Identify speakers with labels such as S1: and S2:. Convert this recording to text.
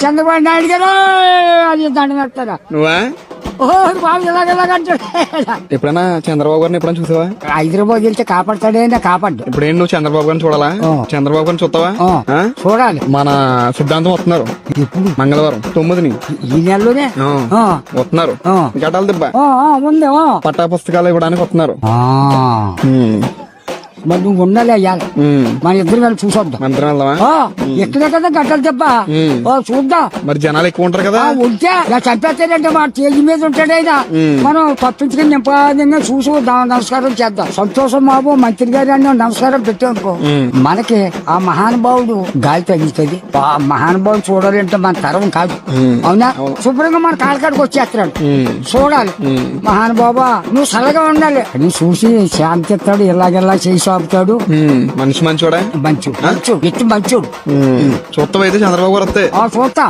S1: చంద్రబాబు నాయుడు గారు అది దండం పెడతారా
S2: నువ్వా
S1: ఓహో బాబు ఇలాగంటాడు.
S2: ఎప్పుడైనా చంద్రబాబు గారిని ఎప్పుడైనా చూసావా?
S1: హైదరాబాద్ వెళ్తే కాపాడతాడే కాపాడు.
S2: ఇప్పుడేం నువ్వు చంద్రబాబు గారిని చూడాలా? చంద్రబాబు గారిని చూస్తావా?
S1: చూడాలి.
S2: మన సిద్ధాంతం వస్తున్నారు మంగళవారం 9ని
S1: ఈ నెలలోనే
S2: వస్తున్నారు. గడ్డాల దిబ్బ
S1: ఉంది.
S2: పట్టా పుస్తకాలు ఇవ్వడానికి వస్తున్నారు.
S1: మరి నువ్వు ఉండాలి అయ్యాలి. మన ఇద్దరు వెళ్ళి చూసొద్దాం. ఎక్కడే కదా గట్టలు దెబ్బ చూద్దాం.
S2: మరి జనాలు ఎక్కువ ఉంటారు కదా.
S1: ఉంటే ఇలా చంపేస్తాడంటే మా తేజీ మీద ఉంటాడు అయినా మనం తప్పించుకుని నింపాదంగా చూసి నమస్కారం చేద్దాం. సంతోషం బాబు మంత్రి గారు అని నమస్కారం పెట్టానుకో మనకి ఆ మహానుభావుడు గాలి తగ్గుతుంది. ఆ మహానుభావుడు చూడాలంటే మన తరం కాదు. అవునా? శుభ్రంగా మన కాలకాడికి వచ్చేస్తాడు. చూడాలి. మహానుబాబా నువ్వు సలగా ఉండాలి. నువ్వు చూసి శాంతి ఇస్తాడు. ఇలాగెలా చేసి ఆపుతాడు.
S2: మనిషి మంచోడా?
S1: మంచు ఎత్తు మంచోడు.
S2: చూస్తావైతే చంద్రబాబు గారు వస్తే
S1: చూస్తా.